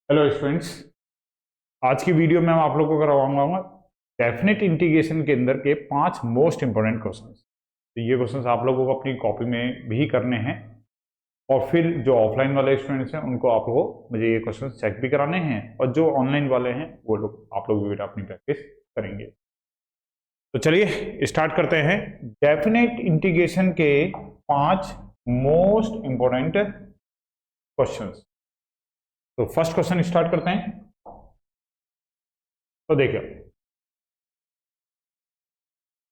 Hello students. आज की video में मैं आप लोगों को करवाऊंगा डेफिनेट इंटीग्रेशन के अंदर के 5 मोस्ट इंपॉर्टेंट क्वेश्चंस। तो ये क्वेश्चंस आप लोगों को अपनी कॉपी में भी करने हैं और फिर जो ऑफलाइन वाले स्टूडेंट्स हैं उनको आप लोगों को मुझे ये क्वेश्चंस चेक भी कराने हैं और जो ऑनलाइन वाले हैं वो लोग आप लोग भी बेटा अपनी प्रैक्टिस करेंगे। तो चलिए स्टार्ट करते हैं डेफिनेट इंटीग्रेशन के 5 मोस्ट इंपॉर्टेंट क्वेश्चंस। तो फर्स्ट क्वेश्चन स्टार्ट करते हैं। तो देखिए,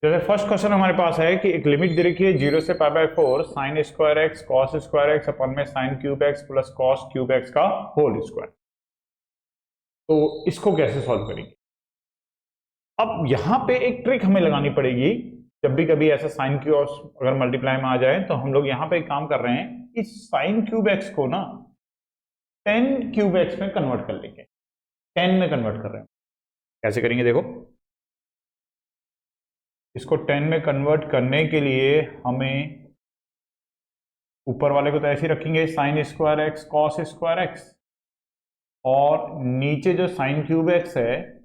जैसे फर्स्ट क्वेश्चन हमारे पास है कि एक लिमिट दे रखी है 0 से π/4 sine square x cos square x अपन में sine cube x plus cos cube x का होल स्क्वायर। तो इसको कैसे सॉल्व करेंगे? अब यहां पे एक ट्रिक हमें लगानी पड़ेगी। जब भी कभी ऐसा साइन क्यूब अगर मल्टीप्लाई में आ जाए तो हम लोग यहां पे एक काम कर रहे हैं कि साइन क्यूब एक्स को ना 10 क्यूब एक्स में कन्वर्ट कर लेंगे। 10 में कन्वर्ट कर रहे हैं। कैसे करेंगे देखो, इसको 10 में कन्वर्ट करने के लिए हमें ऊपर वाले को तो ऐसे ही रखेंगे sign square x cos square x, और नीचे जो साइन क्यूब एक्स है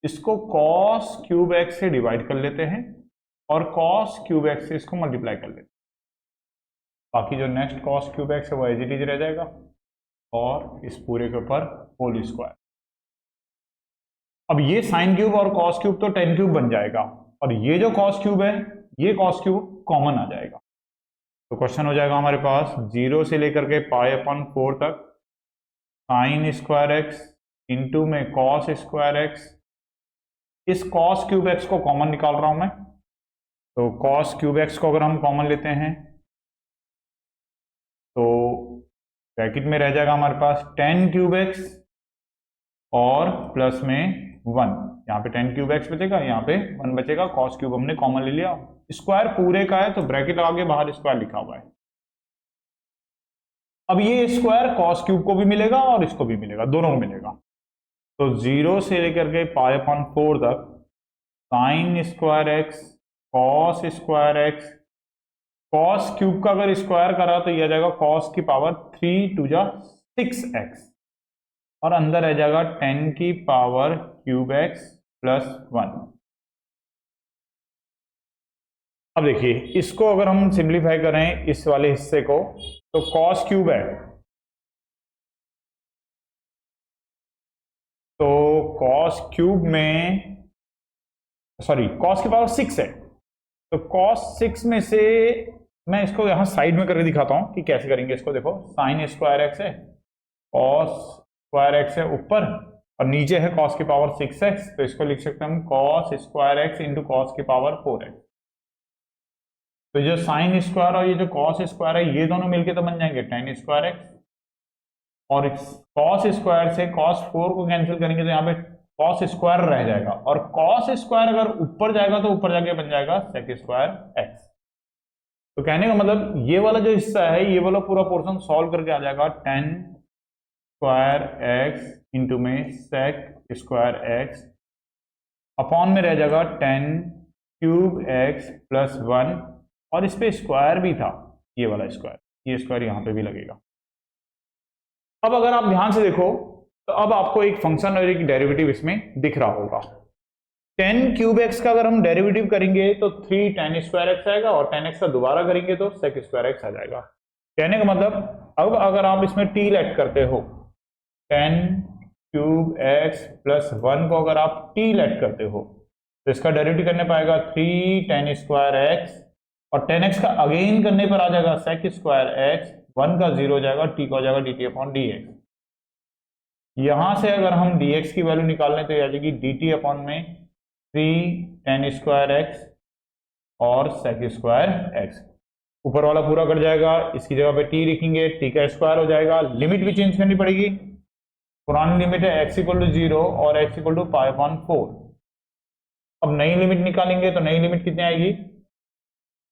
इसको कॉस क्यूब एक्स से डिवाइड कर लेते हैं और कॉस क्यूब एक्स से इसको मल्टीप्लाई कर लेते हैं। बाकी जो नेक्स्ट कॉस क्यूब एक्स है वो एज इट इज रह जाएगा और इस पूरे के ऊपर होल स्क्वायर। अब ये साइन क्यूब और कॉस क्यूब तो 10 क्यूब बन जाएगा और ये जो कॉस क्यूब है ये कॉस क्यूब कॉमन आ जाएगा। तो क्वेश्चन हो जाएगा हमारे पास 0 से लेकर के π/4 तक साइन स्क्वायर एक्स इंटू में कॉस स्क्वायर एक्स। इस कॉस क्यूब एक्स को कॉमन निकाल रहा हूं मैं, तो कॉस क्यूब एक्स को अगर हम कॉमन लेते हैं तो ब्रैकेट में रह जाएगा हमारे पास 10 क्यूब एक्स और प्लस में 1। यहाँ पे 10 क्यूब एक्स बचेगा, यहाँ पे 1 बचेगा। कॉस क्यूब हमने कॉमन ले लिया। स्क्वायर पूरे का है तो ब्रैकेट लगा के बाहर स्क्वायर लिखा हुआ है। अब ये स्क्वायर कॉस क्यूब को भी मिलेगा और इसको भी मिलेगा, दोनों को मिलेगा। तो 0 से लेकर के π/4 तक sign square x cos square x. Cos cube का अगर स्क्वायर करा तो यह आ जाएगा कॉस की पावर 3 2 जा 6x और अंदर रह जाएगा 10 की पावर क्यूब एक्स प्लस 1। अब देखिए, इसको अगर हम सिंप्लीफाई करें इस वाले हिस्से को तो कॉस क्यूब है, तो कॉस क्यूब में सॉरी कॉस की पावर 6 है, तो कॉस 6 में से मैं इसको यहां साइड में करके दिखाता हूं कि कैसे करेंगे इसको। देखो, साइन स्क्वायर एक्स है, कॉस स्क्वायर एक्स है ऊपर और नीचे है कॉस की पावर 6x, तो इसको लिख सकते हैं हम cos square x into cos की पावर 4x। तो जो साइन स्क्वायर और ये जो कॉस स्क्वायर है ये दोनों मिलके तो बन जाएंगे 10 स्क्वायर एक्स, और कॉस स्क्वायर से कॉस 4 को कैंसिल करेंगे तो यहाँ पे कॉस स्क्वायर रह जाएगा, और कॉस स्क्वायर अगर ऊपर जाएगा तो ऊपर जाके बन जाएगा सेक स्क्वायर एक्स। तो कहने का मतलब ये वाला जो हिस्सा है ये वाला पूरा पोर्शन सॉल्व करके आ जाएगा 10 स्क्वायर एक्स इंटू में सेक स्क्वायर एक्स अपॉन में रह जाएगा 10 क्यूब एक्स प्लस 1, और इस पे स्क्वायर भी था ये वाला स्क्वायर, ये स्क्वायर यहां पे भी लगेगा। अब अगर आप ध्यान से देखो तो अब आपको एक फंक्शन और एक डेरिवेटिव इसमें दिख रहा होगा। 10 क्यूब एक्स का अगर हम डेरिवेटिव करेंगे तो 3 tan स्क्वायर एक्स आएगा और 10x का दोबारा करेंगे तो sec स्क्वायर एक्स आ जाएगा। कहने का मतलब अब अगर आप इसमें t लेट करते हो 10 क्यूब एक्स प्लस 1 को अगर आप t लेट करते हो तो इसका डेरिवेटिव करने पाएगा 3 tan स्क्वायर एक्स और 10x का अगेन करने पर आ जाएगा sec स्क्वायर एक्स, 1 का 0 हो जाएगा, t का हो जाएगा dt अपॉन dx। यहां से अगर हम dx की वैल्यू निकाल लें तो आ जाएगी dt अपॉन में 3 tan स्क्वायर एक्स और sec स्क्वायर एक्स। ऊपर वाला पूरा कट जाएगा, इसकी जगह पे t लिखेंगे, t का स्क्वायर हो जाएगा। लिमिट भी चेंज करनी पड़ेगी। पुरानी लिमिट है x इक्वल टू 0 और x इक्वल टू π/4। अब नई लिमिट निकालेंगे तो नई लिमिट कितनी आएगी?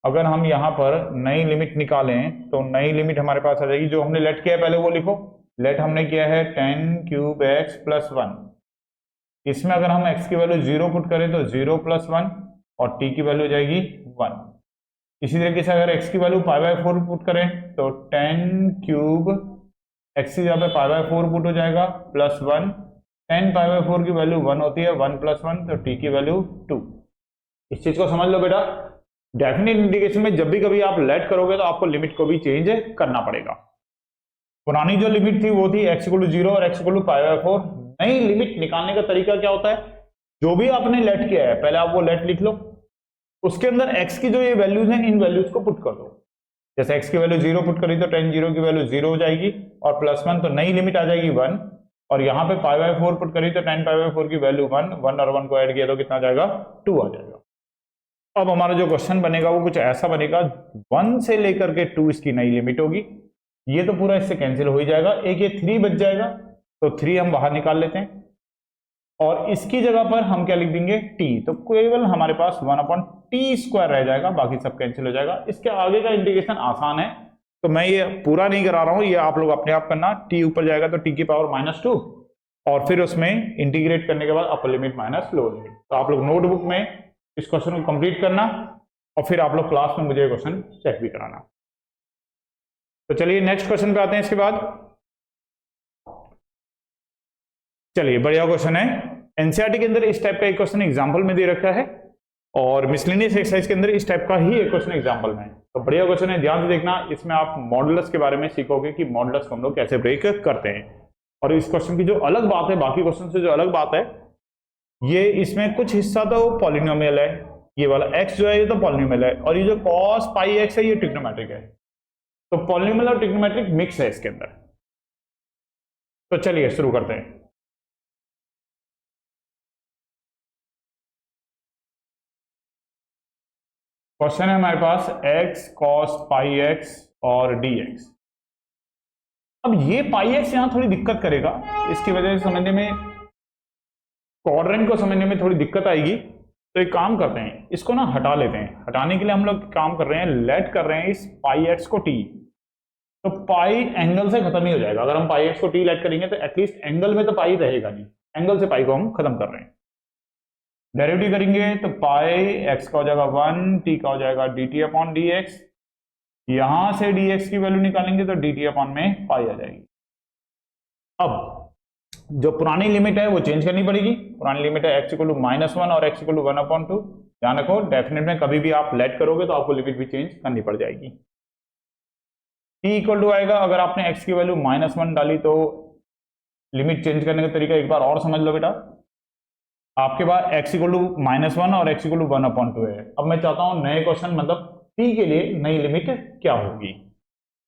अगर हम यहां पर नई लिमिट निकालें तो नई लिमिट हमारे पास आ जाएगी, जो हमने लेट किया है पहले वो लिखो। लेट हमने किया है 10 क्यूब एक्स प्लस 1। इसमें अगर हम x की वैल्यू 0 पुट करें तो 0 प्लस 1 और t की वैल्यू हो जाएगी 1। इसी तरीके से अगर x की वैल्यू π/4 पुट करें तो 10 क्यूब एक्स की जगह पे पाई बाय 4 पुट हो जाएगा +1, 10 पाई बाय 4 की वैल्यू 1 होती है, 1 + 1 तो t की वैल्यू 2। इस चीज को समझ लो बेटा, डेफिनेट इंटीग्रेशन में जब भी कभी आप लेट करोगे तो आपको लिमिट को भी चेंज करना पड़ेगा। पुरानी जो लिमिट थी वो थी x = 0 और x = पाई बाय 4। नई लिमिट निकालने का तरीका क्या होता है, जो भी आपने लेट किया है पहले आप वो लेट लिख लो, उसके अंदर x की जो ये वैल्यूज हैं इन वैल्यूज को पुट कर दो। जैसे x की वैल्यू 0 पुट करी तो tan 0 की वैल्यू 0 हो जाएगी और +1 तो नई लिमिट आ जाएगी 1, और यहाँ पे पाई बाय 4 पुट करी तो tan पाई बाय 4 की वैल्यू 1, 1 और 1 को ऐड किया तो कितना आ जाएगा, 2 आ जाएगा। अब हमारा जो क्वेश्चन बनेगा वो कुछ ऐसा बनेगा, 1 से लेकर के 2 इसकी नई लिमिट होगी, ये तो पूरा इससे कैंसिल हो ही जाएगा, एक ये 3 बच जाएगा तो 3 हम बाहर निकाल लेते हैं और इसकी जगह पर हम क्या लिख देंगे t, तो केवल हमारे पास 1/t² रह जाएगा, बाकी सब कैंसिल हो जाएगा। इसके आगे का इंटीग्रेशन आसान है तो मैं ये पूरा नहीं करा रहा हूं, ये आप लोग अपने आप करना। t ऊपर जाएगा तो t की पावर -2 और फिर उसमें इंटीग्रेट करने के बाद upper limit minus lower limit. तो आप लोग नोटबुक में इस क्वेश्चन को कंप्लीट करना और फिर आप लोग क्लास में मुझे क्वेश्चन चेक भी कराना। तो चलिए नेक्स्ट क्वेश्चन पे आते हैं। इसके बाद चलिए बढ़िया क्वेश्चन है, एनसीईआरटी के अंदर इस टाइप का एक क्वेश्चन एग्जांपल में दे रखा है और मिसलेनियस एक्सरसाइज के अंदर इस टाइप का ही एक क्वेश्चन एग्जांपल में है। तो बढ़िया क्वेश्चन है, ध्यान से देखना, इसमें आप मॉडुलस के बारे में सीखोगे कि मॉडुलस को हम लोग कैसे ब्रेक करते हैं। और इस क्वेश्चन की जो अलग बात है, बाकी क्वेश्चन से जो अलग बात है, ये इसमें कुछ हिस्सा तो पॉलिनोमियल है, ये वाला x जो है ये तो पॉलिनोमियल है, और ये जो cos πx है ये ट्रिग्नोमेट्रिक है। तो पॉलिनोमियल और ट्रिग्नोमेट्रिक मिक्स है इसके अंदर। तो चलिए शुरू करते हैं। क्वेश्चन है हमारे पास x cos πx और dx। अब ये πx यहां थोड़ी दिक्कत करेगा, इसकी वजह से समझने में, क्वाड्रेंट को समझने में थोड़ी दिक्कत आएगी। तो एक काम करते हैं, इसको ना हटा लेते हैं। हटाने के लिए हम लोग काम कर रहे हैं, लेट कर रहे हैं इस πx को t, तो पाई एंगल से खत्म ही हो जाएगा। अगर हम πx को t लेट करेंगे तो एटलीस्ट एंगल में तो पाई रहेगा नहीं, एंगल से पाई को हम खत्म कर रहे हैं। डेरिवेटिव करेंगे तो पाई x का हो जाएगा 1, t का हो जाएगा dt/dx, यहां से dx की वैल्यू निकालेंगे तो dt/में पाई आ जाएगी। अब जो पुरानी लिमिट है वो चेंज करनी पड़ेगी। पुरानी लिमिट है x = -1 और x = 1/2। ध्यान रखो, डेफिनेट में कभी भी आप लेट करोगे तो आपको लिमिट भी चेंज करनी पड़ जाएगी। t = आएगा, अगर आपने x की वैल्यू -1 डाली तो लिमिट चेंज करने का तरीका एक बार और समझ लो बेटा। आपके पास x = -1 और x = 1/2 है। अब मैं चाहता हूं नए क्वेश्चन मतलब t के लिए नई लिमिट क्या होगी।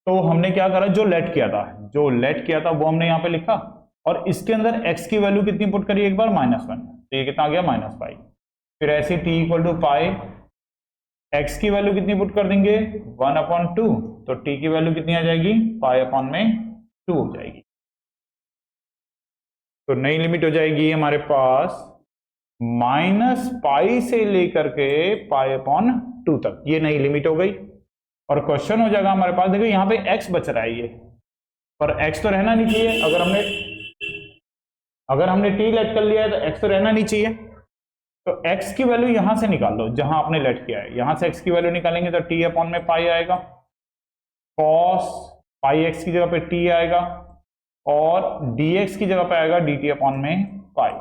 तो हमने क्या करा, जो लेट किया था वो हमने यहाँ पे लिखा और इसके अंदर x की वैल्यू कितनी पुट करी, एक बार -1, तो ये कितना आ गया -पाई। फिर ऐसे t = पाई, x की वैल्यू कितनी पुट कर देंगे 1/2, तो t की वैल्यू कितनी आ जाएगी, π/2 हो जाएगी। तो नई लिमिट हो जाएगी हमारे पास -पाई से लेकर के π/2 तक, ये नई लिमिट हो गई। और क्वेश्चन हो जाएगा हमारे पास, देखो यहाँ पे x बच रहा है ये, पर x तो रहना नहीं चाहिए। अगर हमने t लेट कर लिया है तो x तो रहना नहीं चाहिए। तो x की वैल्यू यहां से निकाल लो जहां आपने लेट किया है, यहां से x की वैल्यू निकालेंगे तो t/में पाई आएगा, cos πx की जगह पे t आएगा और dx की जगह पे आएगा dt/में पाई।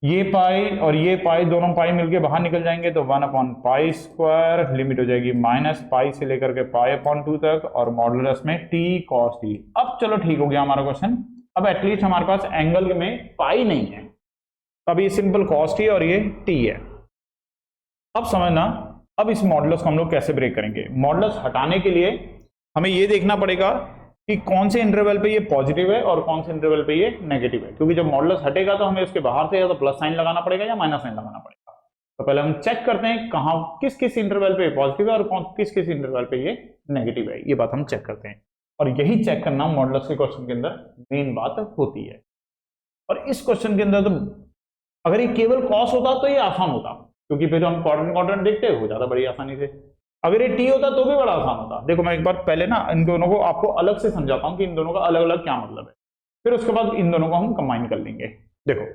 ये पाई और ये पाई, दोनों पाई मिलके बाहर निकल जाएंगे तो 1/π², लिमिट हो जाएगी -पाई से लेकर के π/2 तक और मॉडुलस में t cos t। अब चलो ठीक हो गया हमारा क्वेश्चन। अब एटलीस्ट हमारे पास एंगल में पाई नहीं है, अब ये सिंपल cos t और ये t है। अब समझना, अब इस मॉडुलस को हम लोग कैसे ब्रेक करेंगे। मॉडुलस हटाने के लिए हमें ये देखना पड़ेगा कि कौन से इंटरवल पे ये पॉजिटिव है और कौन से इंटरवल पे ये नेगेटिव है, क्योंकि जब मॉडुलस हटेगा तो हमें उसके बाहर से या तो प्लस साइन लगाना पड़ेगा या माइनस साइन लगाना पड़ेगा। तो पहले हम चेक करते हैं कहां किस किस इंटरवल पे पॉजिटिव है और किस किस इंटरवल पे ये नेगेटिव है, ये बात हम चेक करते हैं। और यही चेक करना मॉडुलस के क्वेश्चन के अंदर मेन बात होती है। और इस क्वेश्चन के अंदर तो अगर ये केवल कॉस होता तो ये आसान होता, क्योंकि फिर हम क्वाड्रेंट देखते हो जाता बड़ी आसानी से। अगर ये टी होता तो भी बड़ा आसान होता। देखो मैं एक बार पहले ना इन दोनों को आपको अलग से समझाता हूं कि इन दोनों का अलग अलग क्या मतलब है, फिर उसके बाद इन दोनों को हम कंबाइन कर लेंगे। देखो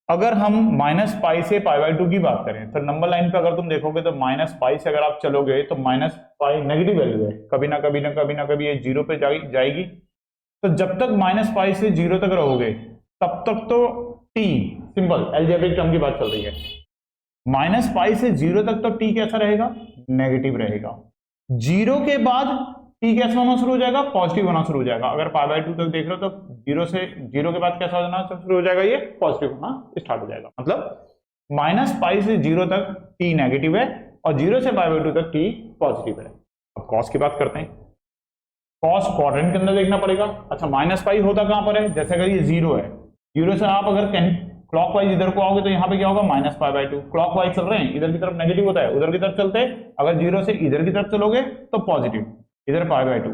अगर हम माइनस पाई से पाई बाई 2 की बात करें तो नंबर लाइन पे अगर तुम देखोगे तो माइनस पाई से अगर आप चलोगे तो माइनस पाई नेगेटिव वैल्यू है, कभी ना कभी ना कभी ना कभी ये जीरो पे जाएगी। तो जब तक माइनस पाई से जीरो तक रहोगे तब तक तो टी सिंपल अलजेब्रिक टर्म की बात चल रही है, माइनस पाई से जीरो तक तो टी कैसा रहेगा, नेगेटिव रहेगा। जीरो के बाद टी कैसा होना शुरू हो जाएगा, पॉजिटिव होना शुरू हो जाएगा। अगर पाई बाई 2 तक देख रहे हो तो जीरो के बाद कैसा होना शुरू हो जाएगा, ये पॉजिटिव होना स्टार्ट हो जाएगा। मतलब माइनस पाई से जीरो तक टी नेगेटिव है और जीरो से पाई बाई 2 तक टी पॉजिटिव है। अब कॉस की बात करते हैं। कॉस क्वाड्रेंट के अंदर देखना पड़ेगा। अच्छा माइनस पाई होता कहां पर है, जैसे अगर ये जीरो है, जीरो से आप अगर क्लॉकवाइज इधर को आओगे तो यहाँ पे क्या होगा, माइनस पाई बाई 2। क्लॉकवाइज चल रहे हैं, इधर की तरफ नेगेटिव होता है, उधर की तरफ चलते हैं। अगर जीरो से इधर की तरफ चलोगे तो पॉजिटिव, इधर पाई बाई 2।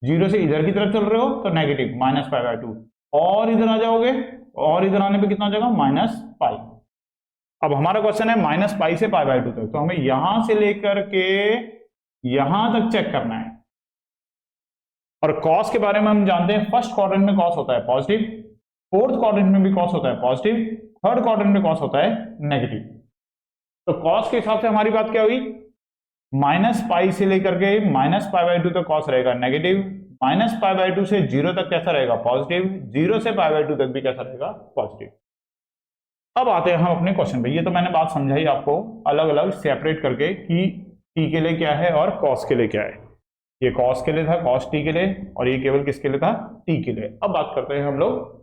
जीरो से इधर की तरफ चल रहे हो तो नेगेटिव, माइनस पाई बाई 2। और इधर आ जाओगे और इधर आने पे कितना हो जाएगा, माइनस पाई। अब हमारा क्वेश्चन है माइनस पाई से पाई बाई 2 तक, तो हमें यहां से लेकर के यहां तक चेक करना है। और कॉस के बारे में हम जानते हैं, फर्स्ट क्वाड्रेंट में कॉस होता है पॉजिटिव, फोर्थ क्वाड्रेंट में भी कॉस होता है पॉजिटिव, थर्ड क्वाड्रेंट में कॉस होता है नेगेटिव। तो कॉस के हिसाब से हमारी बात क्या हुई, माइनस पाई से लेकर के माइनस पाई बाई 2 तक कॉस रहेगा नेगेटिव, माइनस पाई बाई 2 से जीरो तक कैसा रहेगा, पॉजिटिव, जीरो से पाई बाई 2 तक भी कैसा रहेगा, पॉजिटिव। अब आते हैं हम अपने क्वेश्चन पे। ये तो मैंने बात समझाई आपको अलग अलग सेपरेट करके कि टी के लिए क्या है और कॉस के लिए क्या है। ये कॉस के लिए था, कॉस टी के लिए, और ये केवल किसके लिए था, टी के लिए। अब बात करते हैं हम लोग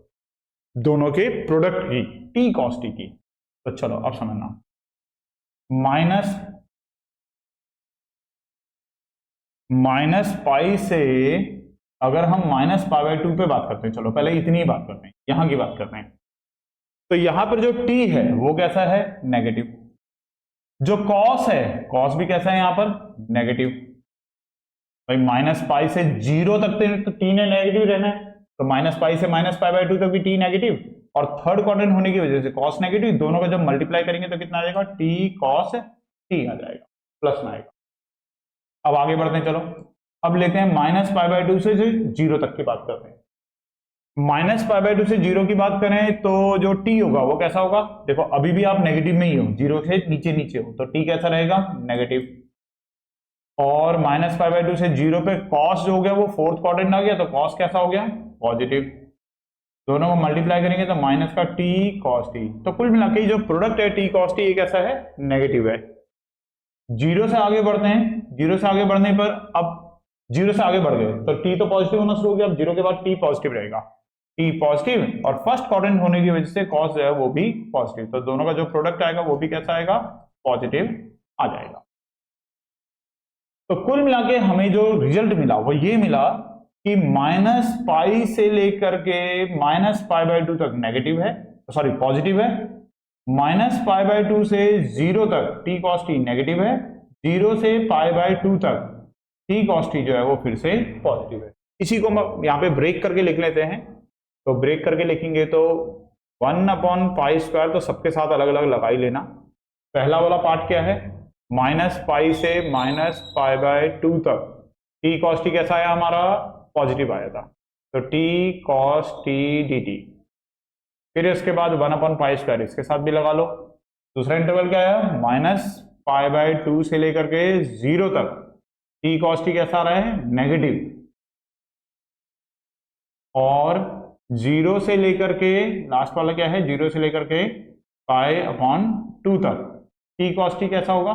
दोनों के प्रोडक्ट की, टी कॉस टी की। तो चलो अब समझना, माइनस पाई से अगर हम माइनस पाई बाई 2 पे बात करते हैं, चलो पहले इतनी ही बात करते हैं, यहां की बात करते हैं। तो यहां पर जो टी है वो कैसा है, नेगेटिव। जो कॉस है, कॉस भी कैसा है यहां पर, नेगेटिव। भाई माइनस पाई से जीरो तक तो टी ने नेगेटिव रहना है, तो माइनस पाई से माइनस पाई बाई 2 तक भी टी नेगेटिव, और थर्ड क्वाड्रेंट होने की वजह से कॉस नेगेटिव। दोनों का जब मल्टीप्लाई करेंगे तो कितना आ जाएगा, टी कॉस टी आ जाएगा, प्लस में आएगा। अब आगे बढ़ते हैं, चलो अब लेते हैं माइनस पाई बाई 2 से जीरो तक की बात करते हैं। माइनस पाई बाई 2 से जीरो की बात करें तो जो टी होगा वो कैसा होगा, देखो अभी भी आप नेगेटिव में ही हो, जीरो से नीचे नीचे हो, तो टी कैसा रहेगा, नेगेटिव। और माइनस पाई बाई 2 से जीरो पे कॉस जो हो गया वो फोर्थ क्वाड्रेंट आ गया, तो कॉस कैसा हो गया, पॉजिटिव। दोनों को मल्टीप्लाई करेंगे तो माइनस का टी कॉस टी। तो कुल मिला के जो प्रोडक्ट है टी कॉस टी, ये कैसा है, नेगेटिव है। जीरो से आगे बढ़ते हैं, जीरो से आगे बढ़ने पर अब जीरो से आगे बढ़ गए तो टी तो पॉजिटिव होना शुरू हो गया, अब जीरो के बाद टी पॉजिटिव रहेगा, टी पॉजिटिव, और फर्स्ट क्वाड्रेंट होने की वजह से कॉस जो है वो भी पॉजिटिव। तो दोनों का जो प्रोडक्ट आएगा वो भी कैसा आएगा, पॉजिटिव आ जाएगा। तो कुल मिला के हमें जो रिजल्ट मिला वो ये मिला कि माइनस पाई से लेकर के माइनस पाई बाई 2 तक नेगेटिव है, सॉरी पॉजिटिव है। माइनस पाई बाई 2 से जीरो तक टी कॉस टी नेगेटिव है, जीरो से पाई बाई 2 तक टी कॉस टी जो है वो फिर से पॉजिटिव है। इसी को यहाँ पे ब्रेक करके लिख लेते हैं। तो ब्रेक करके लिखेंगे तो 1/पाई स्क्वायर, तो सबके साथ अलग अलग लगा ही लेना। पहला वाला पार्ट क्या है, माइनस पाई से माइनस पाई बाई 2 तक टी कॉस टी कैसा आया हमारा, पॉजिटिव आया था, तो T cos T D T. फिर इसके बाद 1/पाई स्क्वायर इसके साथ भी लगा लो। दूसरा इंटरवल क्या है, माइनस पाई बाई 2 से लेकर के जीरो तक टी कॉस टी कैसा आ रहा है, नेगेटिव। और जीरो से लेकर के लास्ट वाला क्या है, जीरो से लेकर के पाई अपॉन 2 तक टी कॉस टी कैसा होगा,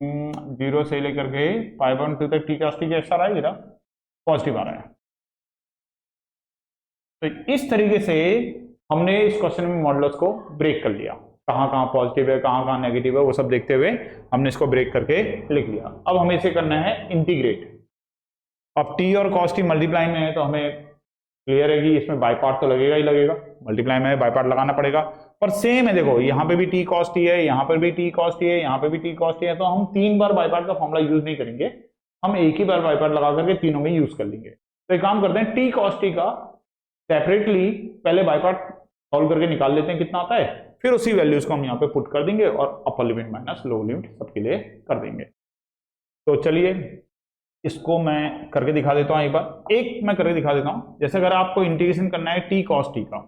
जीरो से लेकर के पाई अपॉन 2 तक टी कॉस टी कैसा आ रहा है, पॉजिटिव आ रहा है। तो इस तरीके से हमने इस क्वेश्चन में मॉडुलस को ब्रेक कर लिया, कहाँ कहाँ पॉजिटिव है कहाँ कहाँ नेगेटिव है वो सब देखते हुए हमने इसको ब्रेक करके लिख लिया। अब हमें इसे करना है इंटीग्रेट। अब टी और कॉस टी मल्टीप्लाई में है तो हमें क्लियर है कि इसमें बाई पार्ट तो लगेगा ही लगेगा, मल्टीप्लाई में बाई पार्ट लगाना पड़ेगा। पर सेम है, देखो यहाँ पे भी टी कॉस टी है, यहाँ पर भी टी कॉस टी है, यहाँ पे भी टी कॉस टी है, तो हम 3 बार बाई पार्ट का फॉर्मूला यूज नहीं करेंगे, हम एक ही बार बाई पार्ट लगा करके तीनों में यूज कर लेंगे। तो एक काम करते हैं, टी कॉस टी का सेपरेटली पहले बाई पार्ट सॉल्व करके निकाल लेते हैं कितना आता है, फिर उसी वैल्यूज को हम यहाँ पे पुट कर देंगे और upper limit minus lower limit सबके लिए कर देंगे। तो चलिए इसको मैं करके दिखा देता हूँ, एक बार एक मैं करके दिखा देता हूँ। जैसे अगर आपको इंटीग्रेशन करना है टी कॉस टी का,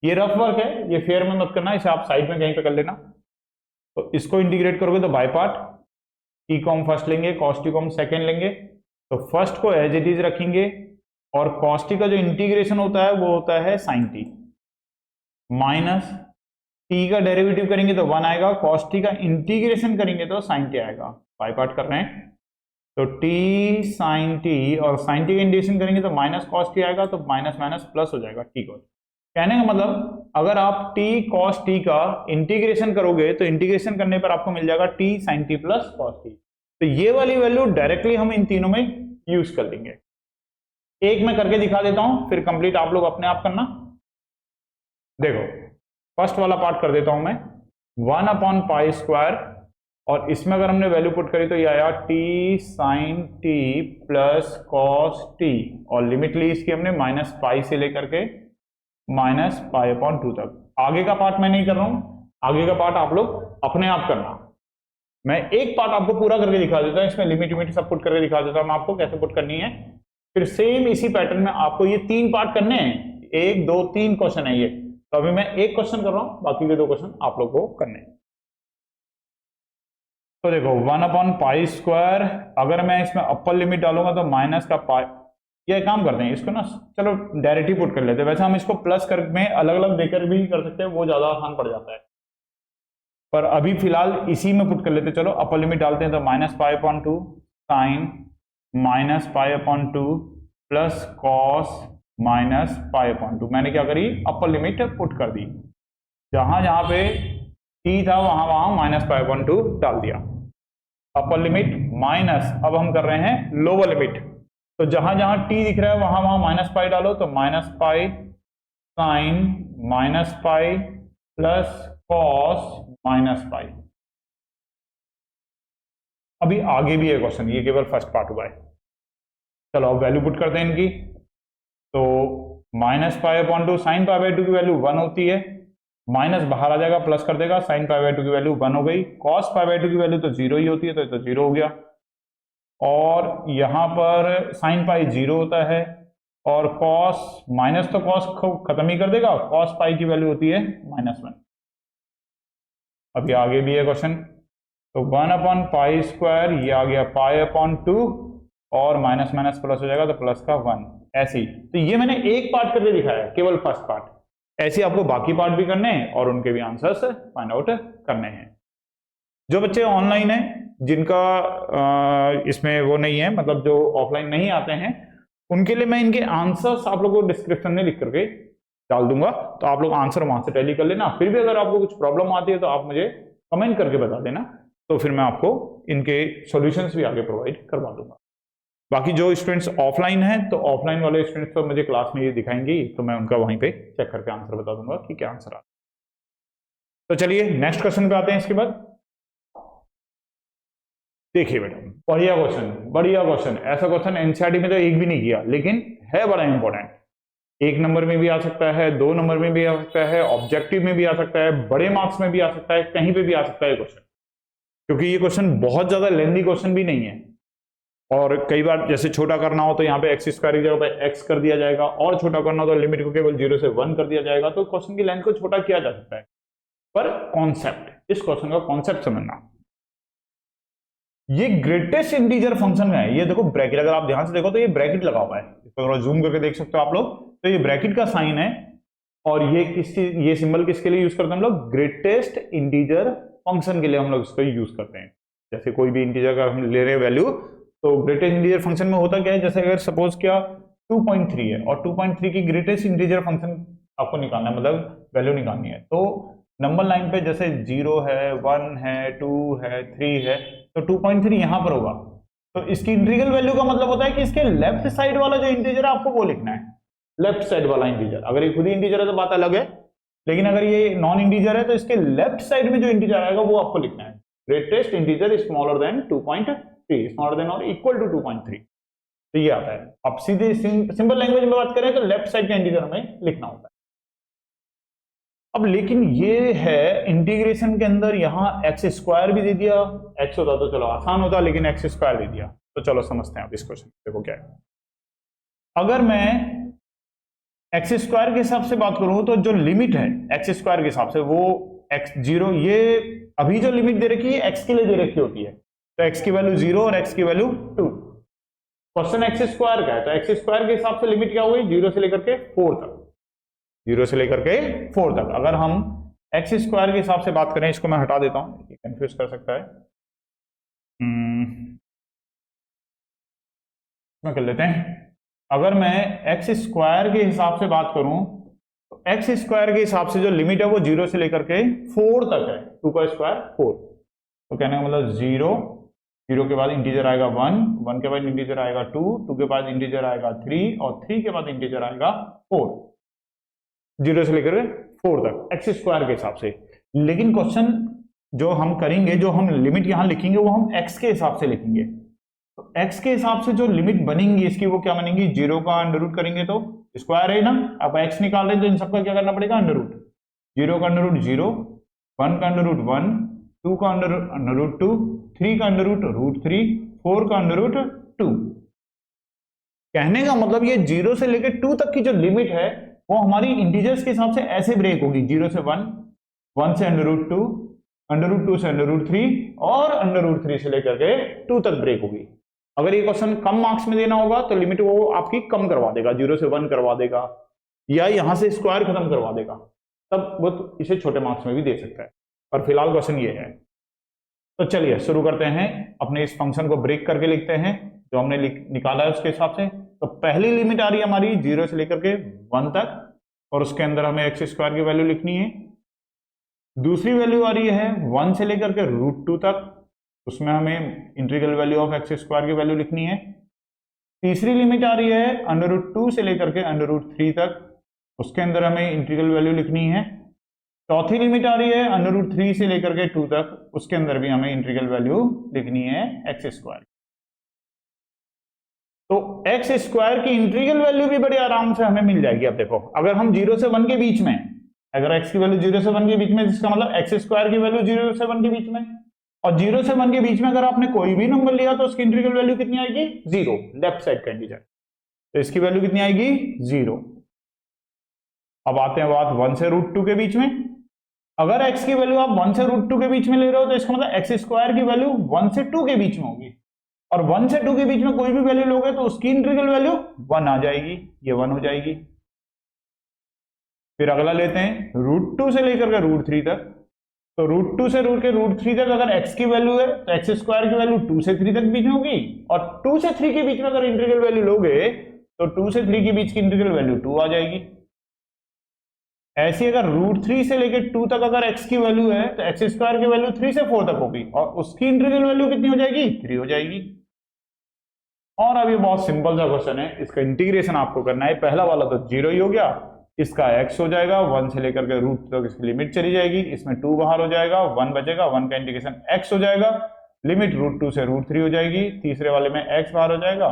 ये रफ वर्क है, ये फेयर में मत करना, इसे आप साइड में कहीं पे कर लेना। तो इसको इंटीग्रेट करोगे तो बाय पार्ट, टी को हम फर्स्ट लेंगे, कॉस टी को हम सेकेंड लेंगे। तो फर्स्ट को एज इट इज रखेंगे और कॉस टी का जो इंटीग्रेशन होता है वो होता है साइन टी, माइनस टी का डेरिवेटिव करेंगे तो 1 आएगा, कॉस टी का इंटीग्रेशन करेंगे तो साइन टी आएगा। बाय पार्ट कर रहे हैं तो टी साइन टी, और साइन टी का इंटीग्रेशन करेंगे तो माइनस कॉस टी आएगा, तो माइनस माइनस प्लस हो जाएगा टी कॉस। कहने का मतलब अगर आप टी कॉस टी का इंटीग्रेशन करोगे तो इंटीग्रेशन करने पर आपको मिल जाएगा T sine T plus cos T. तो ये वाली वैल्यू डायरेक्टली हम इन तीनों में यूज कर लेंगे। एक मैं करके दिखा देता हूं, फिर कंप्लीट आप लोग अपने आप करना। देखो फर्स्ट वाला पार्ट कर देता हूं मैं, 1/π², और इसमें अगर हमने वैल्यू पुट करी तो ये आया T sine T plus cos T, और लिमिट ली इसकी हमने -π से लेकर के -π/2 तक। आगे का पार्ट मैं नहीं कर रहा हूं, आगे का पार्ट आप लोग अपने आप करना। मैं एक पार्ट आपको पूरा करके दिखा देता हूं, इसमें लिमिट सब पुट करके दिखा देता हूं मैं आपको कैसे पुट करनी है। फिर सेम इसी पैटर्न में आपको ये 3 पार्ट करने हैं, 1 2 3 क्वेश्चन है ये। तो अभी मैं एक क्वेश्चन कर रहा हूं, बाकी के 2 क्वेश्चन आप लोग को करने हैं। तो देखो 1/π², अगर मैं इसमें अपर लिमिट डालूंगा तो माइनस का पाई, ये काम करते हैं इसको ना, चलो डायरेक्ट ही पुट कर लेते हैं। वैसे हम इसको प्लस कर में अलग अलग देकर भी कर सकते हैं, वो ज्यादा आसान पड़ जाता है, पर अभी फिलहाल इसी में पुट कर लेते हैं। चलो अपर लिमिट डालते हैं तो -π/2 साइन -π/2 प्लस कॉस -π/2। मैंने क्या करी, अपर लिमिट पुट कर दी, जहां जहां पे टी था वहां वहां -π/2 डाल दिया। अपर लिमिट माइनस, अब हम कर रहे हैं लोअर लिमिट, तो जहां जहां टी दिख रहा है वहां वहां -π डालो, तो -π साइन -π प्लस कॉस -π। अभी आगे भी है क्वेश्चन, ये केवल फर्स्ट पार्ट हुआ है। चलो अब वैल्यू पुट करते हैं इनकी। तो -π/2 साइन π/2 की वैल्यू 1 होती है, माइनस बाहर आ जाएगा, प्लस कर देगा, साइन π/2 की वैल्यू 1 हो गई, कॉस π/2 की वैल्यू तो 0 ही होती है, तो 0 हो गया। और यहां पर साइन पाई 0 होता है, और कॉस माइनस तो कॉस खत्म ही कर देगा, कॉस पाई की वैल्यू होती है -1। अभी आगे भी है क्वेश्चन, तो 1/π², ये आ गया π/2, और माइनस माइनस प्लस हो जाएगा तो प्लस का 1, ऐसे ही। तो ये मैंने एक पार्ट करके दिखाया, केवल फर्स्ट पार्ट। ऐसे आपको बाकी पार्ट भी करने हैं और उनके भी आंसर्स फाइंड आउट करने हैं। जो बच्चे ऑनलाइन हैं, जिनका इसमें वो नहीं है, मतलब जो ऑफलाइन नहीं आते हैं, उनके लिए मैं इनके आंसर्स आप लोगों को डिस्क्रिप्शन में लिख करके डाल दूंगा, तो आप लोग आंसर वहां से टैली कर लेना। फिर भी अगर आपको कुछ प्रॉब्लम आती है तो आप मुझे कमेंट करके बता देना, तो फिर मैं आपको इनके सॉल्यूशंस भी आगे प्रोवाइड करवा दूंगा। बाकी जो स्टूडेंट्स ऑफलाइन हैं, तो ऑफलाइन वाले स्टूडेंट्स तो मुझे क्लास में ये दिखाएंगे, तो मैं उनका वहीं पे चेक करके आंसर बता दूंगा कि क्या आंसर आता है। तो चलिए नेक्स्ट क्वेश्चन पे आते हैं। इसके बाद देखिए बेटा, बढ़िया क्वेश्चन, बढ़िया क्वेश्चन। ऐसा क्वेश्चन एनसीईआरटी में तो एक भी नहीं किया, लेकिन है बड़ा इंपॉर्टेंट। 1 नंबर में भी आ सकता है, 2 नंबर में भी आ सकता है, ऑब्जेक्टिव में भी आ सकता है, बड़े मार्क्स में भी आ सकता है, कहीं पे भी आ सकता है क्वेश्चन, क्योंकि ये क्वेश्चन बहुत ज्यादा लेंथी क्वेश्चन भी नहीं है। और कई बार जैसे छोटा करना हो तो यहाँ पे x² की जगह पे x कर दिया जाएगा, और छोटा करना हो तो लिमिट को केवल 0 से 1 कर दिया जाएगा, तो क्वेश्चन की लेंथ को छोटा किया जा सकता है। पर कॉन्सेप्ट, इस क्वेश्चन का कॉन्सेप्ट समझना, ये ग्रेटेस्ट इंटीजर फंक्शन में है। ये देखो ब्रैकेट, अगर आप ध्यान से देखो तो ये ब्रैकेट लगा हुआ है, इसको थोड़ा जूम करके देख सकते हो आप लोग। तो ये ब्रैकेट का साइन है, और ये सिंबल किसके लिए यूज करते हैं हम लोग, ग्रेटेस्ट इंटीजर फंक्शन के लिए हम लोग इसको यूज करते हैं। जैसे कोई भी इंटीजर का हम ले रहे हैं वैल्यू, तो ग्रेटेस्ट इंटीजर फंक्शन में होता क्या है, जैसे अगर सपोज क्या 2.3 है, और 2.3 की ग्रेटेस्ट इंटीजर फंक्शन आपको निकालना है, मतलब वैल्यू निकालनी है, तो नंबर लाइन पे जैसे 0 है, 1 है, 2 है, 3 है, तो 2.3 यहां पर होगा। तो इसकी इंटीग्रल वैल्यू का मतलब होता है कि इसके लेफ्ट साइड वाला जो इंटीजर है आपको वो लिखना है, लेफ्ट साइड वाला इंटीजर। अगर ये खुद ही इंटीजर है तो बात अलग है, लेकिन अगर ये नॉन इंटीजर है तो इसके लेफ्ट साइड में जो इंटीजर आएगा वो आपको लिखना है। Greatest integer smaller than 2.3, smaller than और इक्वल टू 2.3, तो ये आता है। अब सीधे सिंपल लैंग्वेज में बात करें तो लेफ्ट साइड का इंटीजर हमें लिखना होता है। अब लेकिन ये है इंटीग्रेशन के अंदर, यहां x² भी दे दिया, x होता तो चलो आसान होता, लेकिन x² दे दिया। तो चलो समझते हैं अब इस क्वेश्चन, देखो क्या है। अगर मैं एक्स स्क्वायर के हिसाब से बात करूं तो जो लिमिट है एक्स स्क्वायर के हिसाब से वो एक्स जीरो, ये अभी जो लिमिट दे रखी है एक्स के लिए दे रखी होती है, तो एक्स की वैल्यू 0 और एक्स की वैल्यू 2। क्वेश्चन एक्स स्क्वायर का है तो एक्स स्क्वायर के हिसाब से लिमिट क्या हुई, 0 से लेकर के 4 तक, 0 से लेकर के 4 तक। अगर हम एक्स स्क्वायर के हिसाब से बात करें, इसको मैं हटा देता हूं, कंफ्यूज कर सकता है, मैं कर लेते हैं। अगर मैं एक्स स्क्वायर के हिसाब से बात करूं तो एक्स स्क्वायर के हिसाब से जो लिमिट है वो 0 से लेकर के 4 तक है, 2 का स्क्वायर 4। तो कहने का मतलब 0, 0 के बाद इंटीजर आएगा 1, 1 के बाद इंटीजर आएगा 2, 2 के बाद इंटीजर आएगा 3 और 3 के बाद इंटीजर आएगा 4, 0 से लेकर 4 तक एक्स स्क्वायर के हिसाब से। लेकिन क्वेश्चन जो हम करेंगे, जो हम लिमिट यहां लिखेंगे वो हम एक्स के हिसाब से लिखेंगे। तो एक्स के हिसाब से जो लिमिट बनेंगी इसकी वो क्या बनेंगी, 0 का अंडर रूट करेंगे तो स्क्वायर है ना, अब एक्स निकाल रहे हैं तो इन सबका क्या करना पड़ेगा, अंडर रूट। 0 का अंडर रूट 0, 1 का अंडर रूट 1, 2 का अंडर रूट 2, 3 का अंडर रूट 3, 4 का अंडर रूट 2। कहने का मतलब ये 0 से लेकर 2 तक की जो लिमिट है वो हमारी इंटीजर्स के हिसाब से ऐसे ब्रेक होगी, 0 से 1, 1 से अंडर रूट 2, अंडर रूट 2 से अंडर रूट 3 और अंडर रूट 3 से लेकर के 2 तक ब्रेक होगी। अगर ये क्वेश्चन कम मार्क्स में देना होगा तो लिमिट वो आपकी कम करवा देगा, 0 से 1 करवा देगा या यहां से स्क्वायर खत्म करवा देगा, तब वो तो इसे छोटे मार्क्स में भी दे सकता है। और फिलहाल क्वेश्चन ये है। तो चलिए शुरू करते हैं, अपने इस फंक्शन को ब्रेक करके लिखते हैं जो हमने निकाला है उसके हिसाब से। तो पहली लिमिट आ रही है हमारी 0 से लेकर के 1 तक और उसके अंदर हमें एक्स स्क्वायर की वैल्यू लिखनी है। दूसरी वैल्यू आ रही है 1 से लेकर के रूट 2 तक, उसमें हमें integral value of x square की वैल्यू लिखनी है। तीसरी लिमिट आ रही है अंडर रूट 2 से लेकर के अंडर रूट 3 तक, उसके अंदर हमें इंटीग्रल वैल्यू लिखनी है। चौथी लिमिट आ रही है अंडर रूट 3 से लेकर के 2 तक, उसके अंदर भी हमें इंटीग्रल वैल्यू लिखनी है एक्स स्क्वायर। तो एक्स स्क्वायर की इंटीग्रल वैल्यू भी बड़े आराम से हमें मिल जाएगी। अब देखो, अगर हम 0 से 1 के बीच में, अगर x की वैल्यू 0 से 1 के बीच में, जिसका मतलब एक्स स्क्वायर की वैल्यू 0 से 1 के बीच में, और 0 से 1 के बीच में अगर आपने कोई भी नंबर लिया तो उसकी इंटीग्रल वैल्यू कितनी आएगी, 0, लेफ्ट साइड का इंटीजर, तो इसकी वैल्यू कितनी आएगी, 0। अब आते हैं बात 1 से रूट 2 के बीच में। अगर x की वैल्यू आप 1 से रूट 2 के बीच में ले रहे हो तो इसका मतलब एक्स स्क्वायर की वैल्यू 1 से 2 के बीच में होगी, और 1 से 2 के बीच में कोई भी वैल्यू लोगे तो उसकी इंटीग्रल वैल्यू 1 आ जाएगी, ये 1 हो जाएगी। फिर अगला लेते हैं रूट 2 से लेकर के रूट 3 तक। तो रूट 2 से रूट 3 तक अगर x की वैल्यू है तो एक्स स्क्वायर की वैल्यू 2 से 3 तक बीच में होगी, और 2 से 3 के बीच में अगर इंटीग्रल वैल्यू लोगे तो 2 से 3 के बीच की इंटीग्रल वैल्यू 2 आ जाएगी। ऐसी अगर रूट 3 से लेकर 2 तक अगर x की वैल्यू है तो एक्स स्क्वायर की वैल्यू 3 से 4 तक होगी, और उसकी इंटीग्रल वैल्यू कितनी हो जाएगी, 3 हो जाएगी। और अब ये बहुत सिंपल सा क्वेश्चन है, इसका इंटीग्रेशन आपको करना है। पहला वाला तो 0 ही हो गया, इसका x हो जाएगा, 1 से लेकर के रूट तक इसकी लिमिट चली जाएगी, इसमें 2 बाहर हो जाएगा, 1 बचेगा, 1 का इंटीग्रेशन x हो जाएगा, लिमिट रूट 2 से रूट 3 हो जाएगी, तीसरे वाले में x बाहर हो जाएगा,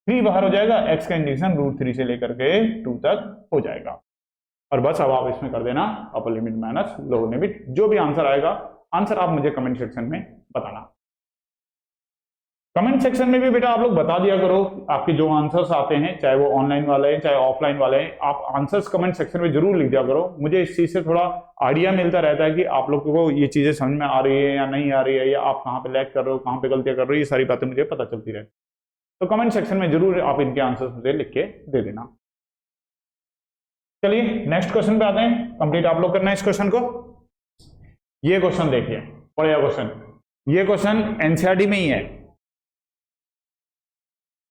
3 बाहर हो जाएगा, x का इंटीग्रेशन रूट 3 से लेकर के 2 तक हो जाएगा। और बस अब आप इसमें कर देना upper limit minus lower limit, जो भी आंसर आएगा, आंसर आप मुझे कमेंट सेक्शन में बताना। कमेंट सेक्शन में भी बेटा आप लोग बता दिया करो आपके जो आंसर्स आते हैं, चाहे वो ऑनलाइन वाले हैं चाहे ऑफलाइन वाले हैं, आप आंसर्स कमेंट सेक्शन में जरूर लिख दिया करो। मुझे इस चीज से थोड़ा आइडिया मिलता रहता है कि आप लोगों को ये चीजें समझ में आ रही है या नहीं आ रही है, या आप कहाँ पे लैग कर रहे हो, कहाँ पे गलतियां कर रहे हो, ये सारी बातें मुझे पता चलती रहती। तो कमेंट सेक्शन में जरूर आप इनके आंसर्स मुझे लिख के दे देना। चलिए नेक्स्ट क्वेश्चन पे आते हैं, कंप्लीट आप लोग करना है इस क्वेश्चन को। ये क्वेश्चन देखिए, बढ़िया क्वेश्चन, ये क्वेश्चन एनसीईआरटी में ही है।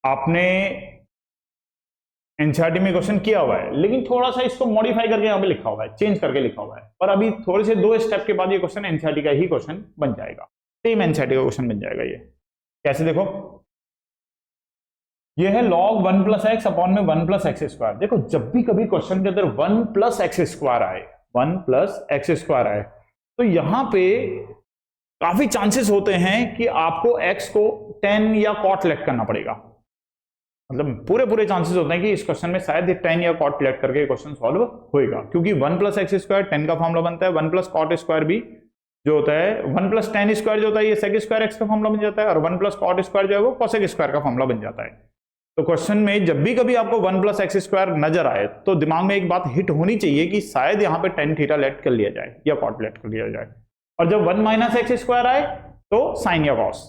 आपने एनसीईआरटी में क्वेश्चन किया हुआ है, लेकिन थोड़ा सा इसको मॉडिफाई करके यहाँ पे लिखा हुआ है, चेंज करके लिखा हुआ है, और अभी थोड़े से 2 स्टेप के बाद ये क्वेश्चन एनसीईआरटी का ही क्वेश्चन बन जाएगा, सेम एनसीईआरटी का क्वेश्चन बन जाएगा। ये कैसे, देखो ये है log 1 + x अपॉन में 1 + x स्क्वायर। देखो जब भी कभी क्वेश्चन के अंदर 1 + x स्क्वायर आए, 1 + x स्क्वायर आए, तो यहां पे काफी चांसेस होते हैं कि आपको x को tan या cot लेट करना पड़ेगा। मतलब पूरे चांसेस होते हैं कि इस क्वेश्चन में शायद tan या cot लेट करके क्वेश्चन सॉल्व होएगा, क्योंकि 1 + x स्क्वायर tan का फॉर्मूला बनता है, 1 + cot स्क्वायर भी जो होता है, 1 + tan स्क्वायर जो होता है ये sec स्क्वायर x का फॉर्मूला बन जाता है, और 1 + cot स्क्वायर जो है वो cosec स्क्वायर का फॉर्मूला बन जाता है। तो क्वेश्चन में जब भी कभी आपको 1 प्लस एक्स स्क्वायर नजर आए तो दिमाग में एक बात हिट होनी चाहिए कि शायद यहाँ पे टेन थीटा लेट कर लिया जाए या कॉट लेट कर लिया जाए, और जब 1 माइनस एक्स स्क्वायर आए तो साइन या कॉस,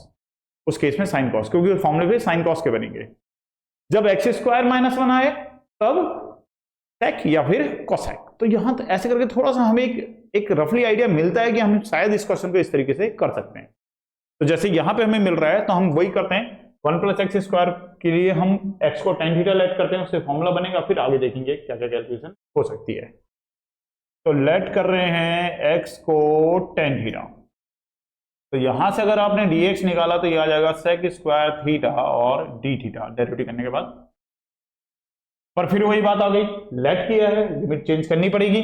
उस केस में साइन कॉस, क्योंकि फॉर्मूले पे साइन कॉस के बनेंगे। जब एक्स स्क्वायर माइनस 1 आए तब सेक या फिर कोसेक। तो यहां तो ऐसे करके थोड़ा सा हमें एक रफली आइडिया मिलता है कि हम शायद इस क्वेश्चन को इस तरीके से कर सकते हैं। तो जैसे यहां पे हमें मिल रहा है तो हम वही करते हैं, 1 प्लस एक्स स्क्वायर के लिए हम x को tan थीटा लेट करते हैं, उससे फॉर्मूला बनेगा, फिर आगे देखेंगे क्या क्या कैलकुलेशन हो सकती है। तो लेट कर रहे हैं x को tan थीटा, तो यहां से अगर आपने dx निकाला तो ये आ जाएगा sec स्क्वायर थीटा और d थीटा डेरिवेटिव करने के बाद। पर फिर वही बात आ गई, लेट किया है, लिमिट चेंज करनी पड़ेगी,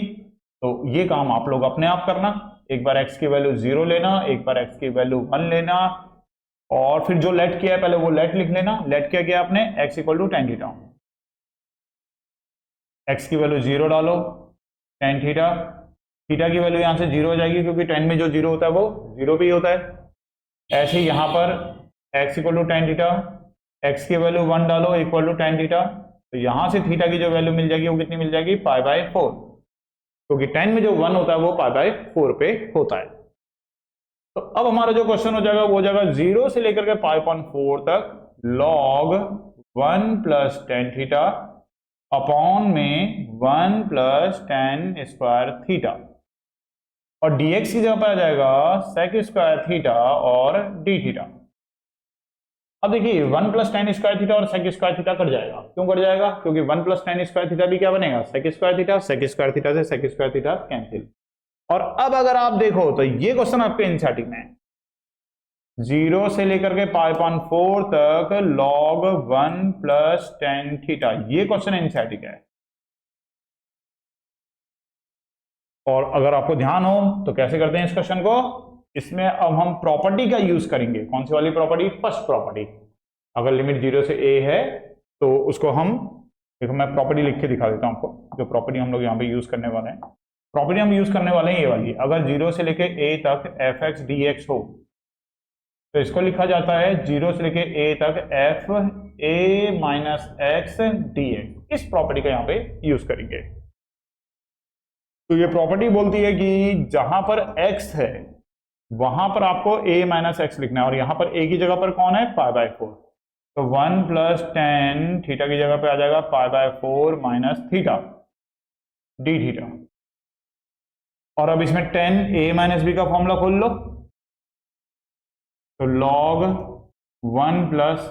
तो ये काम आप लोग अपने आप करना। एक बार x की वैल्यू 0 लेना, एक बार x की वैल्यू 1 लेना, और फिर जो लेट किया है पहले वो लेट लिख लेना। लेट क्या किया आपने, x equal to tan theta, x की वैल्यू 0 डालो, tan थीटा, थीटा की वैल्यू यहां से 0 हो जाएगी क्योंकि tan में जो 0 होता है वो 0 पे ही होता है। ऐसे ही यहां पर x equal to tan theta, x की वैल्यू 1 डालो इक्वल टू tan थीटा, तो यहां से थीटा की जो वैल्यू मिल जाएगी वो कितनी मिल जाएगी, π/4, क्योंकि tan में जो 1 होता है वो π/4 पे होता है। तो अब हमारा जो क्वेश्चन हो जाएगा वो हो जाएगा 0 से लेकर के π/4 तक log 1 plus tan theta upon में 1 प्लस tan स्क्वायर थीटा, और dx की जगह पर आ जाएगा sec स्क्वायर थीटा और d थीटा। अब देखिए 1 प्लस tan स्क्वायर थीटा और sec स्क्वायर थीटा कट जाएगा। क्यों कट जाएगा, क्योंकि 1 प्लस tan स्क्वायर थीटा भी क्या बनेगा, sec square theta, sec square theta से sec स्क्वायर थीटा कैंसिल। और अब अगर आप देखो तो ये क्वेश्चन आपके एनसीईआरटी में है, 0 से लेकर के π/4 तक log 1 प्लस tan थीटा, ये क्वेश्चन एनसीईआरटी का है। और अगर आपको ध्यान हो तो कैसे करते हैं इस क्वेश्चन को, इसमें अब हम प्रॉपर्टी का यूज करेंगे। कौन सी वाली प्रॉपर्टी, फर्स्ट प्रॉपर्टी। अगर लिमिट 0 से a है तो उसको हम, देखो मैं प्रॉपर्टी लिख के दिखा देता हूं आपको, जो प्रॉपर्टी हम लोग यहाँ पे यूज करने वाले हैं। प्रॉपर्टी हम यूज करने वाले हैं ये वाली, अगर 0 से लेके a तक f(x) dx हो तो इसको लिखा जाता है 0 से लेके a तक f(a माइनस x) dx। इस प्रॉपर्टी का यहाँ पे यूज करेंगे। तो ये प्रॉपर्टी बोलती है कि जहां पर x है वहां पर आपको a माइनस एक्स लिखना है, और यहां पर a की जगह पर कौन है, π/4, तो 1 प्लस tan थीटा की जगह पे आ जाएगा π/4 माइनस थीटा d थीटा। और अब इसमें tan a माइनस बी का फॉर्मूला खोल लो, तो log 1 प्लस,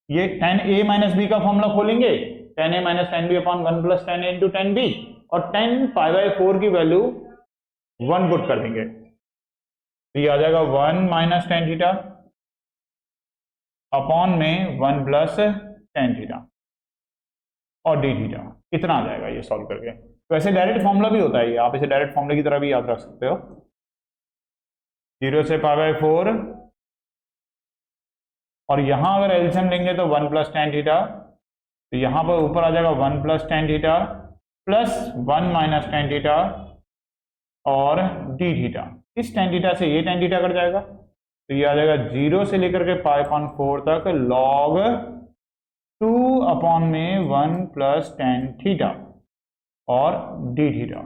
ये tan a माइनस बी का फॉर्मूला खोलेंगे, tan a minus tan b upon 1 plus tan a into tan b, और tan π/4 की वैल्यू 1 पुट कर देंगे, तो ये आ जाएगा 1 माइनस tan थीटा अपॉन में 1 प्लस tan थीटा और d थीटा, इतना आ जाएगा ये सॉल्व करके। तो ऐसे डायरेक्ट फॉर्मूला भी होता है ये, आप इसे डायरेक्ट फॉर्मूले की तरह भी याद रख सकते हो। 0 से π/4, और यहां अगर एलसीएम लेंगे तो 1 प्लस tan थीटा, तो यहां पर ऊपर आ जाएगा 1 plus tan theta plus 1 minus tan theta और d थीटा। इस tan थीटा से ये tan थीटा कट जाएगा, तो ये आ जाएगा 0 से लेकर के π/4 तक log 2 अपॉन में 1 प्लस tan थीटा और d थीटा।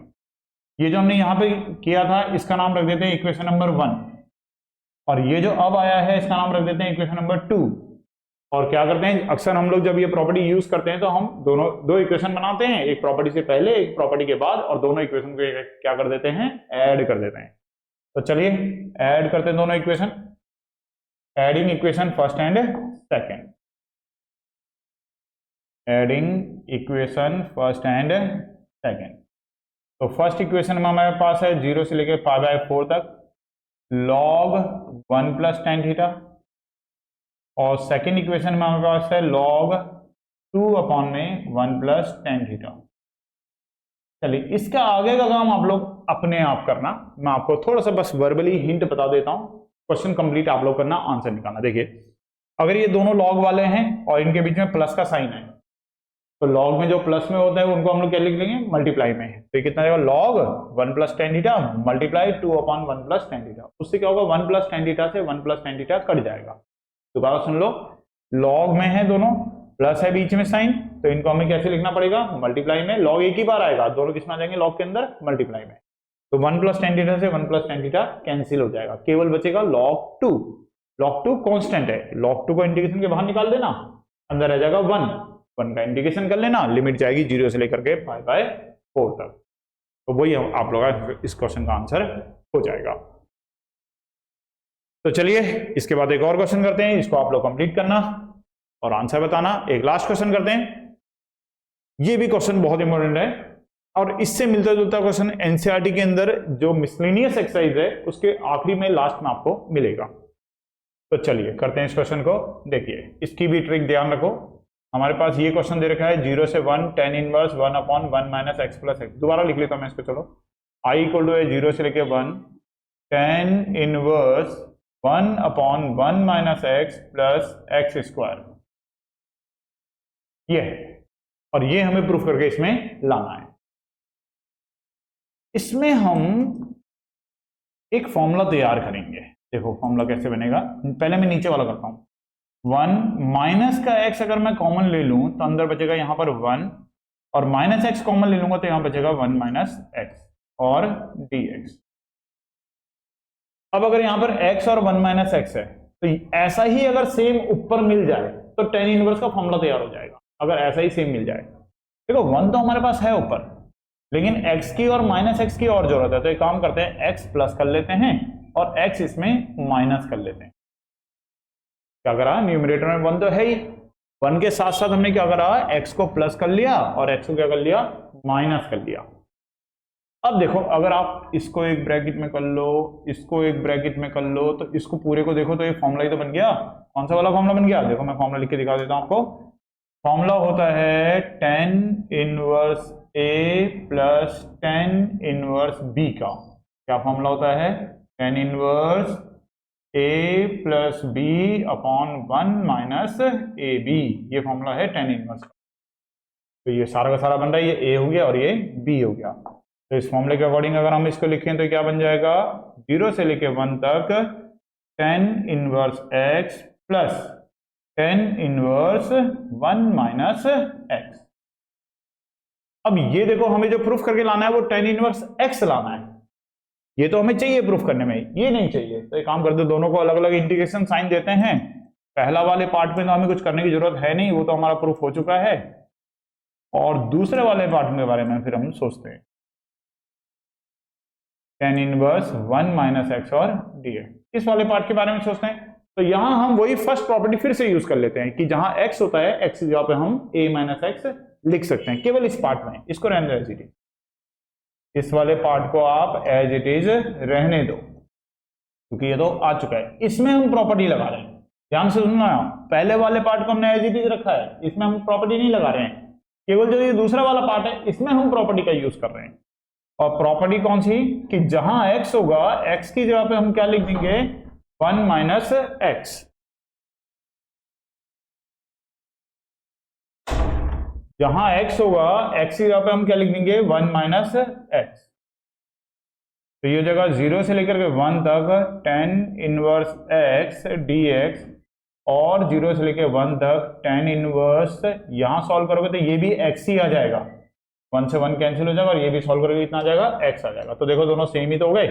ये जो हमने यहाँ पे किया था इसका नाम रख देते हैं इक्वेशन नंबर 1, और ये जो अब आया है इसका नाम रख देते हैं इक्वेशन नंबर 2। और क्या करते हैं, अक्सर हम लोग जब ये प्रॉपर्टी यूज करते हैं तो हम दो इक्वेशन बनाते हैं, एक प्रॉपर्टी से पहले एक प्रॉपर्टी के बाद, और दोनों इक्वेशन को क्या कर देते हैं, ऐड कर देते हैं। तो चलिए ऐड करते हैं दोनों equation, adding equation first and second, adding equation first and second. तो फर्स्ट इक्वेशन में हमारे पास है 0 से लेकर π/4 तक log 1 प्लस tan थीटा, और सेकेंड इक्वेशन में हमारे पास है log 2 अपॉन में 1 प्लस tan थीटा। चलिए इसका आगे का काम आप लोग अपने आप करना, मैं आपको थोड़ा सा बस वर्बली हिंट बता देता हूं, क्वेश्चन कंप्लीट आप लोग करना, आंसर निकालना। देखिए अगर ये दोनों लॉग वाले हैं और इनके बीच में प्लस का साइन है, तो लॉग में जो प्लस में होता है उनको हम लोग क्या लिख लेंगे, मल्टीप्लाई में। तो ये कितना आएगा, log 1 plus tan theta multiply 2 upon 1 plus tan theta. उससे क्या होगा, 1 प्लस tan थीटा से 1 प्लस tan थीटा कट जाएगा। दोबारा सुन लो, लॉग में है दोनों, प्लस है बीच में साइन, तो इनको हमें कैसे लिखना पड़ेगा, मल्टीप्लाई में। लॉग एक ही बार आएगा, दोनों किस में आ जाएंगे, लॉग के अंदर, मल्टीप्लाई में। तो 1 + tan थीटा से 1 + tan थीटा कैंसिल हो जाएगा, केवल बचेगा log 2। log 2 कांस्टेंट है, log 2 को इंटीग्रेशन के बाहर निकाल देना, अंदर रह जाएगा 1 का इंटीग्रेशन कर लेना, लिमिट जाएगी 0 से लेकर के 5/4 तक। तो वही आप लोग का इस क्वेश्चन का आंसर हो जाएगा। तो चलिए इसके बाद एक और क्वेश्चन करते हैं, इसको आप लोग कंप्लीट करना और आंसर बताना। एक लास्ट क्वेश्चन करते हैं, ये भी क्वेश्चन बहुत इंपॉर्टेंट है और इससे मिलता जुलता क्वेश्चन एनसीईआरटी के अंदर जो मिसलेनियस एक्सरसाइज है उसके आखिरी में लास्ट में आपको मिलेगा। तो चलिए करते हैं इस क्वेश्चन को। देखिए इसकी भी ट्रिक ध्यान रखो, हमारे पास ये क्वेश्चन दे रखा है 0 से 1 tan इनवर्स 1/1 - x + x। दोबारा लिख लेता हूं मैं इसको, चलो i = 0 से लेके 1 tan इनवर्स 1/1 - x + x²। ये और ये हमें प्रूफ करके इसमें लाना है। इसमें हम एक फॉर्मूला तैयार करेंगे। देखो फॉर्मूला कैसे बनेगा, पहले मैं नीचे वाला करता हूं। 1 माइनस का x अगर मैं कॉमन ले लूं तो अंदर बचेगा यहां पर 1, और -x कॉमन ले लूंगा तो यहां बचेगा 1 - x और dx। अब अगर यहां पर x और 1 - x है तो ऐसा ही अगर सेम ऊपर मिल जाए तो tan इनवर्स का फॉर्मूला तैयार हो जाएगा। अगर ऐसा ही सेम मिल जाए, देखो 1 तो हमारे पास है ऊपर, लेकिन x की और -x की और जरूरत है, तो एक काम करते हैं x प्लस कर लेते हैं और x इसमें माइनस कर लेते हैं। क्या करा, न्यूमरेटर में 1 तो है ही, 1 के साथ साथ हमने क्या करा, x को प्लस कर लिया और x को क्या कर लिया, माइनस कर लिया। अब देखो अगर आप इसको एक ब्रैकेट में कर लो, इसको एक ब्रैकेट में कर लो, तो इसको पूरे को देखो तो ये फॉर्मूला ही तो बन गया। कौन सा वाला फॉर्मूला बन गया, देखो मैं फॉर्मूला लिख के दिखा देता हूं आपको। फॉर्मूला होता है tan inverse a plus tan inverse b का। क्या फॉर्मूला होता है, tan inverse a plus b upon 1 minus ab। ये फॉर्मूला है tan इनवर्स का। तो ये सारा का सारा बन रहा है, ये a हो गया और ये b हो गया। तो इस फॉर्मूले के अकॉर्डिंग अगर हम इसको लिखें तो क्या बन जाएगा, 0 से लेके 1 तक tan inverse x plus tan inverse 1 minus x। अब ये देखो हमें जो प्रूफ करके लाना है वो tan इनवर्स x लाना है। ये तो हमें चाहिए प्रूफ करने में, ये नहीं चाहिए। तो एक काम करते हैं, दोनों को अलग अलग इंटीग्रेशन साइन देते हैं। पहला वाले पार्ट में तो हमें कुछ करने की जरूरत है नहीं, वो तो हमारा प्रूफ हो चुका है। और दूसरे वाले पार्ट के बारे में फिर हम सोचते हैं, tan इनवर्स 1 माइनस x और dx। इस वाले पार्ट के बारे में सोचते हैं, तो यहां हम वही फर्स्ट प्रॉपर्टी फिर से यूज कर लेते हैं कि जहां x होता है, x की जगह पे हम a माइनस x लिख सकते हैं केवल इस पार्ट में। इसको रहने दो एज इट इज, इस वाले पार्ट को आप एज इट इज रहने दो, क्योंकि ये तो आ चुका है। इसमें हम प्रॉपर्टी लगा रहे हैं, ध्यान से सुनना। पहले वाले पार्ट को हमने एज इट इज रखा है, इसमें हम प्रॉपर्टी नहीं लगा रहे हैं। केवल जो ये दूसरा वाला पार्ट है इसमें हम प्रॉपर्टी का यूज कर रहे हैं। और प्रॉपर्टी कौन सी, कि जहां x होगा, x की जगह पे हम क्या लिख देंगे, 1 माइनस x। जहां x होगा, x की जगह पे हम क्या लिख देंगे, 1 माइनस x। तो ये जगह 0 से लेकर के 1 तक tan इनवर्स x dx, और 0 से लेकर 1 तक tan इनवर्स, यहां सॉल्व करोगे तो ये भी x ही आ जाएगा, 1 से 1 कैंसिल हो जाएगा, और ये भी सॉल्व करोगे इतना आ जाएगा, x आ जाएगा। तो देखो दोनों सेम ही तो हो गए,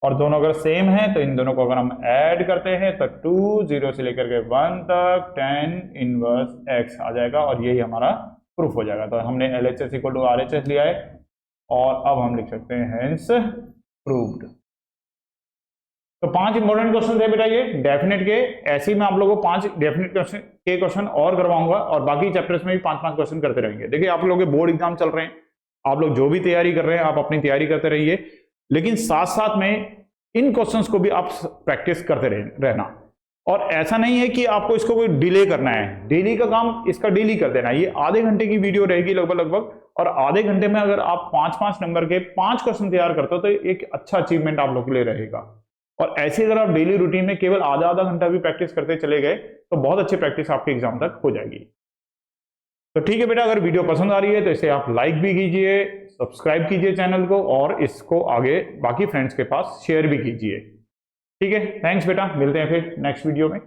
और दोनों अगर सेम है तो इन दोनों को अगर हम ऐड करते हैं तो 2 0 से लेकर के 1 तक tan इनवर्स x आ जाएगा, और यही हमारा प्रूफ हो जाएगा। तो हमने LHS इक्वल टू RHS लिया है, और अब हम लिख सकते हैं हेंस प्रूव्ड। तो 5 इंपॉर्टेंट क्वेश्चन थे बेटा ये डेफिनेट के। ऐसे ही मैं आप लोगों को 5 डेफिनेट के क्वेश्चन और करवाऊंगा, और बाकी चैप्टर्स में भी 5-5 क्वेश्चन करते रहेंगे। देखिए आप लोगों के बोर्ड एग्जाम चल रहे हैं, आप लोग जो भी तैयारी कर रहे हैं आप अपनी तैयारी करते रहिए, लेकिन साथ साथ में इन क्वेश्चंस को भी आप प्रैक्टिस करते रहना। और ऐसा नहीं है कि आपको इसको कोई डिले करना है, डेली का काम इसका डेली कर देना है। ये आधे घंटे की वीडियो रहेगी लगभग, और आधे घंटे में अगर आप 5-5 नंबर के 5 क्वेश्चन तैयार करते हो तो एक अच्छा अचीवमेंट आप लोग के लिए रहेगा। और ऐसे अगर आप डेली रूटीन में केवल आधा घंटा भी प्रैक्टिस करते चले गए तो बहुत अच्छी प्रैक्टिस आपके एग्जाम तक हो जाएगी। तो ठीक है बेटा, अगर वीडियो पसंद आ रही है तो इसे आप लाइक भी कीजिए, सब्सक्राइब कीजिए चैनल को, और इसको आगे बाकी फ्रेंड्स के पास शेयर भी कीजिए। ठीक है, थैंक्स बेटा, मिलते हैं फिर नेक्स्ट वीडियो में।